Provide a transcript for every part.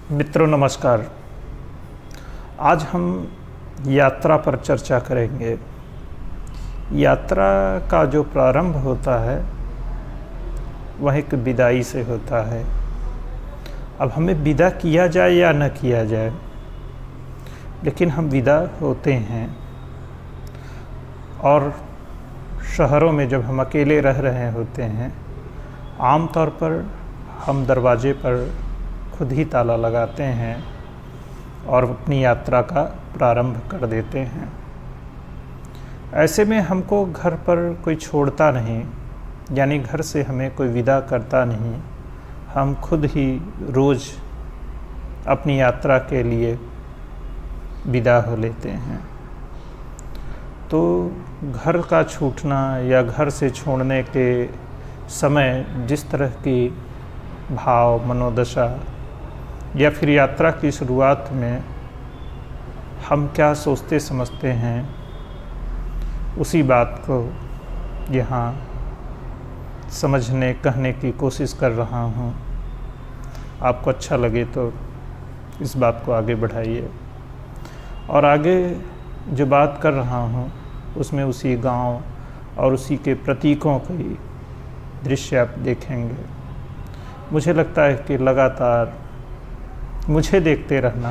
मित्रों नमस्कार। आज हम यात्रा पर चर्चा करेंगे। यात्रा का जो प्रारंभ होता है वह एक विदाई से होता है। अब हमें विदा किया जाए या न किया जाए, लेकिन हम विदा होते हैं। और शहरों में जब हम अकेले रह रहे होते हैं, आम तौर पर हम दरवाजे पर खुद ही ताला लगाते हैं और अपनी यात्रा का प्रारंभ कर देते हैं। ऐसे में हमको घर पर कोई छोड़ता नहीं, यानी घर से हमें कोई विदा करता नहीं। हम खुद ही रोज़ अपनी यात्रा के लिए विदा हो लेते हैं। तो घर का छूटना या घर से छोड़ने के समय जिस तरह की भाव, मनोदशा या फिर यात्रा की शुरुआत में हम क्या सोचते समझते हैं, उसी बात को यहाँ समझने कहने की कोशिश कर रहा हूँ। आपको अच्छा लगे तो इस बात को आगे बढ़ाइए। और आगे जो बात कर रहा हूँ उसमें उसी गांव और उसी के प्रतीकों की दृश्य आप देखेंगे। मुझे लगता है कि लगातार मुझे देखते रहना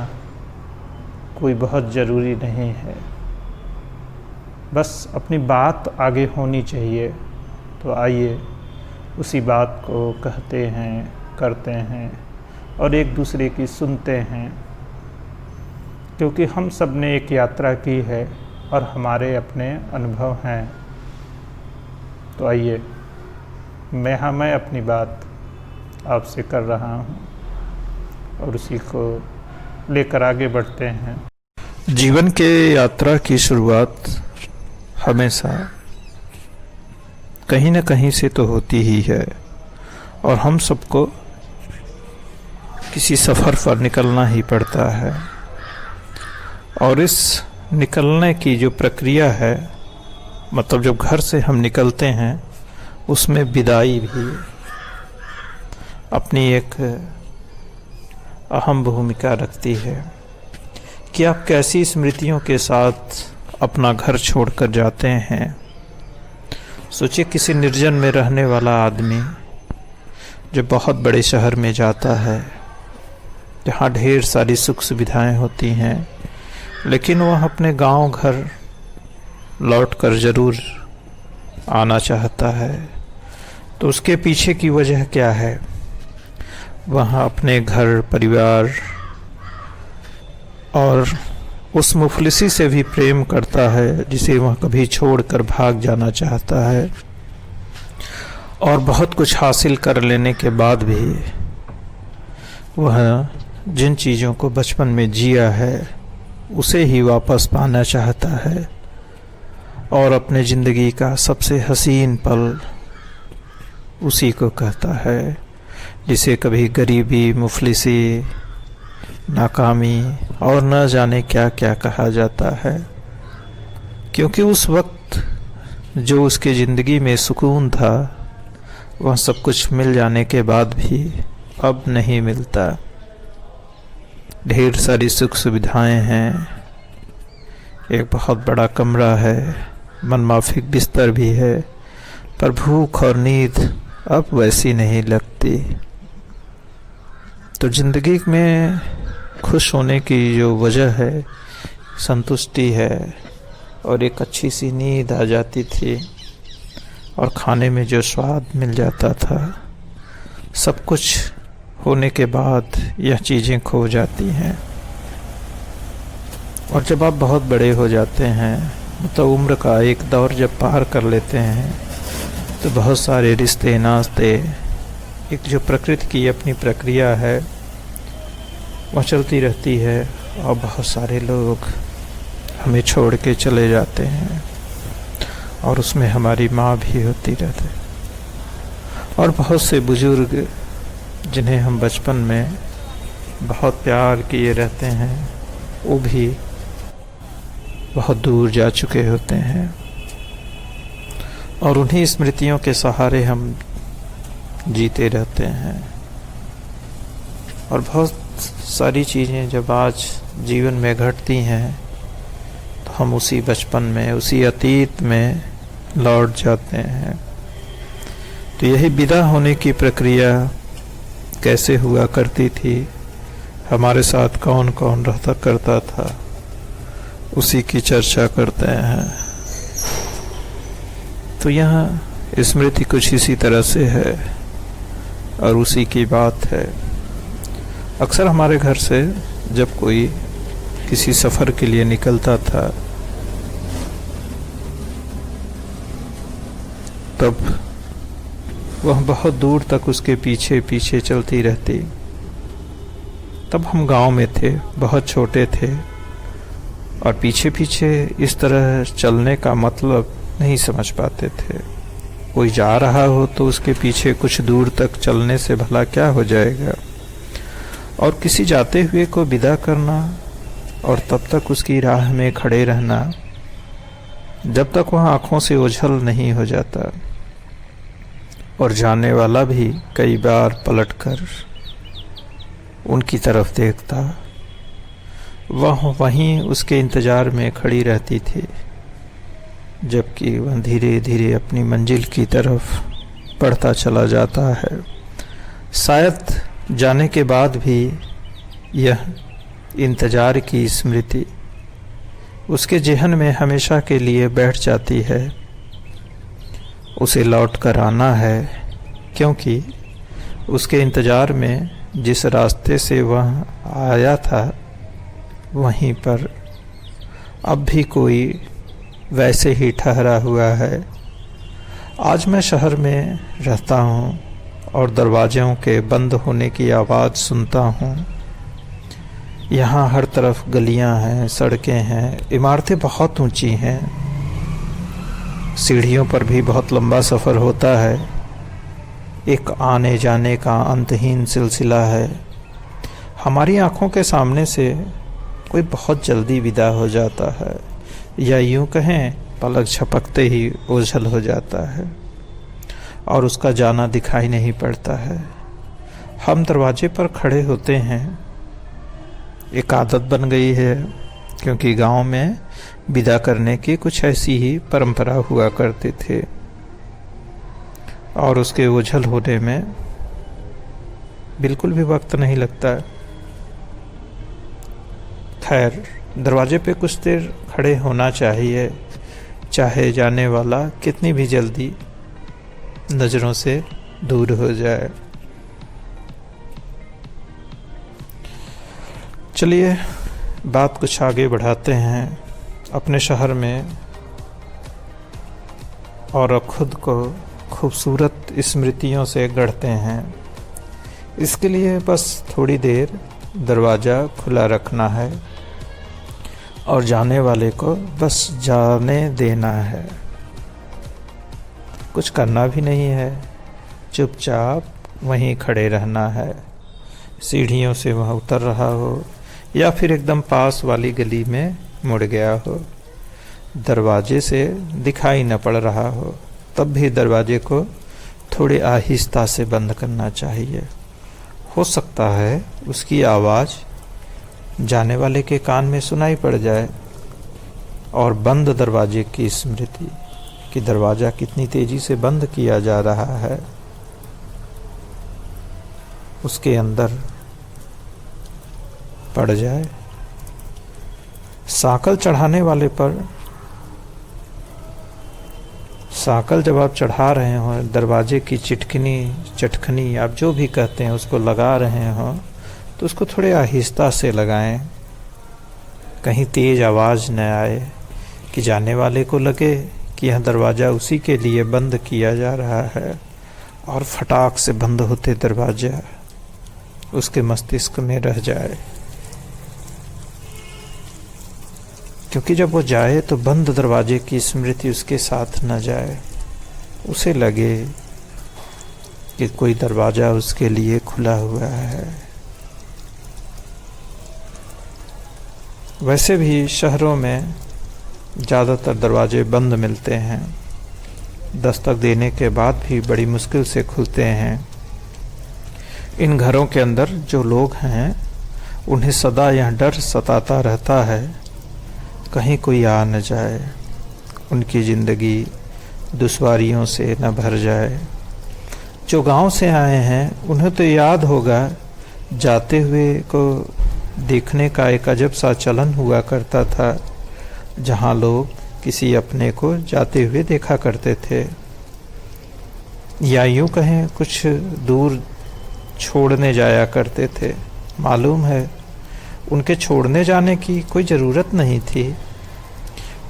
कोई बहुत ज़रूरी नहीं है, बस अपनी बात आगे होनी चाहिए। तो आइए उसी बात को कहते हैं, करते हैं और एक दूसरे की सुनते हैं, क्योंकि हम सब ने एक यात्रा की है और हमारे अपने अनुभव हैं। तो आइए मैं अपनी बात आपसे कर रहा हूँ और उसी को लेकर आगे बढ़ते हैं। जीवन के यात्रा की शुरुआत हमेशा कहीं न कहीं से तो होती ही है और हम सबको किसी सफ़र पर निकलना ही पड़ता है। और इस निकलने की जो प्रक्रिया है, मतलब जब घर से हम निकलते हैं, उसमें विदाई भी अपनी एक अहम भूमिका रखती है कि आप कैसी स्मृतियों के साथ अपना घर छोड़कर जाते हैं। सोचिए, किसी निर्जन में रहने वाला आदमी जो बहुत बड़े शहर में जाता है, जहाँ ढेर सारी सुख सुविधाएं होती हैं, लेकिन वह अपने गांव घर लौटकर ज़रूर आना चाहता है। तो उसके पीछे की वजह क्या है? वहाँ अपने घर परिवार और उस मुफलिसी से भी प्रेम करता है जिसे वह कभी छोड़कर भाग जाना चाहता है। और बहुत कुछ हासिल कर लेने के बाद भी वह जिन चीज़ों को बचपन में जिया है उसे ही वापस पाना चाहता है। और अपने ज़िंदगी का सबसे हसीन पल उसी को कहता है, जिसे कभी गरीबी, मुफलिसी, नाकामी और न जाने क्या क्या कहा जाता है। क्योंकि उस वक्त जो उसके ज़िंदगी में सुकून था, वह सब कुछ मिल जाने के बाद भी अब नहीं मिलता। ढेर सारी सुख सुविधाएं हैं, एक बहुत बड़ा कमरा है, मनमाफिक बिस्तर भी है, पर भूख और नींद अब वैसी नहीं लगती। तो ज़िंदगी में खुश होने की जो वजह है, संतुष्टि है और एक अच्छी सी नींद आ जाती थी और खाने में जो स्वाद मिल जाता था, सब कुछ होने के बाद यह चीज़ें खो जाती हैं। और जब आप बहुत बड़े हो जाते हैं, मतलब उम्र का एक दौर जब पार कर लेते हैं, तो बहुत सारे रिश्ते नाते, एक जो प्रकृति की अपनी प्रक्रिया है वह चलती रहती है और बहुत सारे लोग हमें छोड़ के चले जाते हैं और उसमें हमारी माँ भी होती रहती है। और बहुत से बुजुर्ग जिन्हें हम बचपन में बहुत प्यार किए रहते हैं, वो भी बहुत दूर जा चुके होते हैं। और उन्हीं स्मृतियों के सहारे हम जीते रहते हैं। और बहुत सारी चीज़ें जब आज जीवन में घटती हैं तो हम उसी बचपन में, उसी अतीत में लौट जाते हैं। तो यही विदा होने की प्रक्रिया कैसे हुआ करती थी, हमारे साथ कौन कौन रहता करता था, उसी की चर्चा करते हैं। तो यहाँ स्मृति कुछ इसी तरह से है और उसी की बात है। अक्सर हमारे घर से जब कोई किसी सफ़र के लिए निकलता था तब वह बहुत दूर तक उसके पीछे पीछे चलती रहती। तब हम गांव में थे, बहुत छोटे थे और पीछे पीछे इस तरह चलने का मतलब नहीं समझ पाते थे। कोई जा रहा हो तो उसके पीछे कुछ दूर तक चलने से भला क्या हो जाएगा, और किसी जाते हुए को विदा करना और तब तक उसकी राह में खड़े रहना जब तक वह आंखों से ओझल नहीं हो जाता, और जाने वाला भी कई बार पलटकर उनकी तरफ देखता। वह वहीं उसके इंतज़ार में खड़ी रहती थी जबकि वह धीरे धीरे अपनी मंजिल की तरफ बढ़ता चला जाता है। शायद जाने के बाद भी यह इंतज़ार की स्मृति उसके जेहन में हमेशा के लिए बैठ जाती है। उसे लौट कर आना है, क्योंकि उसके इंतज़ार में जिस रास्ते से वह आया था वहीं पर अब भी कोई वैसे ही ठहरा हुआ है। आज मैं शहर में रहता हूँ और दरवाज़ों के बंद होने की आवाज़ सुनता हूँ। यहाँ हर तरफ गलियाँ हैं, सड़कें हैं, इमारतें बहुत ऊंची हैं, सीढ़ियों पर भी बहुत लंबा सफ़र होता है। एक आने जाने का अंतहीन सिलसिला है। हमारी आँखों के सामने से कोई बहुत जल्दी विदा हो जाता है, या यूँ कहें पलक झपकते ही ओझल हो जाता है और उसका जाना दिखाई नहीं पड़ता है। हम दरवाजे पर खड़े होते हैं। एक आदत बन गई है, क्योंकि गांव में विदा करने की कुछ ऐसी ही परंपरा हुआ करते थे और उसके ओझल होने में बिल्कुल भी वक्त नहीं लगता। खैर, दरवाजे पे कुछ देर खड़े होना चाहिए, चाहे जाने वाला कितनी भी जल्दी नज़रों से दूर हो जाए। चलिए बात कुछ आगे बढ़ाते हैं अपने शहर में और खुद को खूबसूरत स्मृतियों से गढ़ते हैं। इसके लिए बस थोड़ी देर दरवाज़ा खुला रखना है और जाने वाले को बस जाने देना है। कुछ करना भी नहीं है, चुपचाप वहीं खड़े रहना है। सीढ़ियों से वह उतर रहा हो या फिर एकदम पास वाली गली में मुड़ गया हो, दरवाजे से दिखाई न पड़ रहा हो, तब भी दरवाजे को थोड़े आहिस्ता से बंद करना चाहिए। हो सकता है उसकी आवाज़ जाने वाले के कान में सुनाई पड़ जाए और बंद दरवाजे की स्मृति कि दरवाज़ा कितनी तेज़ी से बंद किया जा रहा है उसके अंदर पड़ जाए। साकल चढ़ाने वाले पर, साकल जब आप चढ़ा रहे हो, दरवाजे की चटखनी आप जो भी कहते हैं उसको लगा रहे हो, तो उसको थोड़े आहिस्ता से लगाएं, कहीं तेज़ आवाज़ न आए कि जाने वाले को लगे कि यह दरवाज़ा उसी के लिए बंद किया जा रहा है और फटाक से बंद होते दरवाज़ा उसके मस्तिष्क में रह जाए। क्योंकि जब वो जाए तो बंद दरवाजे की स्मृति उसके साथ न जाए, उसे लगे कि कोई दरवाज़ा उसके लिए खुला हुआ है। वैसे भी शहरों में ज़्यादातर दरवाजे बंद मिलते हैं, दस्तक देने के बाद भी बड़ी मुश्किल से खुलते हैं। इन घरों के अंदर जो लोग हैं उन्हें सदा यह डर सताता रहता है कहीं कोई आ न जाए, उनकी ज़िंदगी दुश्वारियों से न भर जाए। जो गांव से आए हैं उन्हें तो याद होगा, जाते हुए को देखने का एक अजब सा चलन हुआ करता था, जहां लोग किसी अपने को जाते हुए देखा करते थे, या यूं कहें कुछ दूर छोड़ने जाया करते थे। मालूम है उनके छोड़ने जाने की कोई ज़रूरत नहीं थी,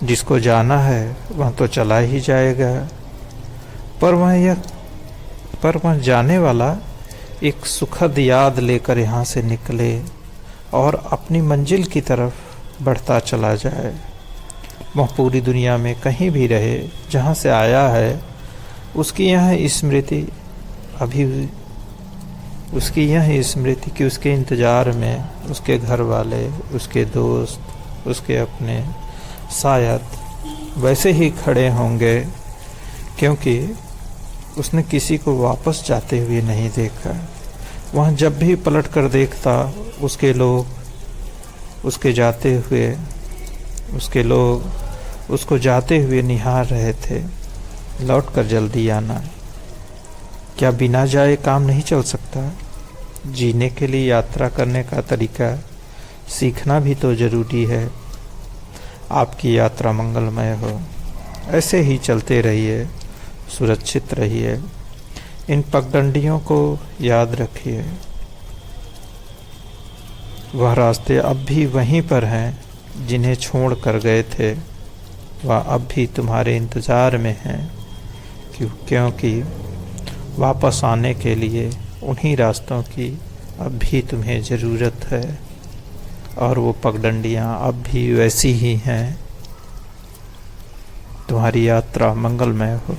जिसको जाना है वह तो चला ही जाएगा। पर वह जाने वाला एक सुखद याद लेकर यहाँ से निकले और अपनी मंजिल की तरफ बढ़ता चला जाए। वह पूरी दुनिया में कहीं भी रहे, जहाँ से आया है उसकी यह स्मृति कि उसके इंतज़ार में उसके घर वाले, उसके दोस्त, उसके अपने शायद वैसे ही खड़े होंगे, क्योंकि उसने किसी को वापस जाते हुए नहीं देखा। वह जब भी पलट कर देखता, उसके लोग उसको जाते हुए निहार रहे थे। लौट कर जल्दी आना। क्या बिना जाए काम नहीं चल सकता? जीने के लिए यात्रा करने का तरीका सीखना भी तो ज़रूरी है। आपकी यात्रा मंगलमय हो। ऐसे ही चलते रहिए, सुरक्षित रहिए। इन पगडंडियों को याद रखिए। वह रास्ते अब भी वहीं पर हैं जिन्हें छोड़ कर गए थे। वह अब भी तुम्हारे इंतज़ार में हैं, क्योंकि वापस आने के लिए उन्हीं रास्तों की अब भी तुम्हें ज़रूरत है, और वो पगडंडियाँ अब भी वैसी ही हैं। तुम्हारी यात्रा मंगलमय हो।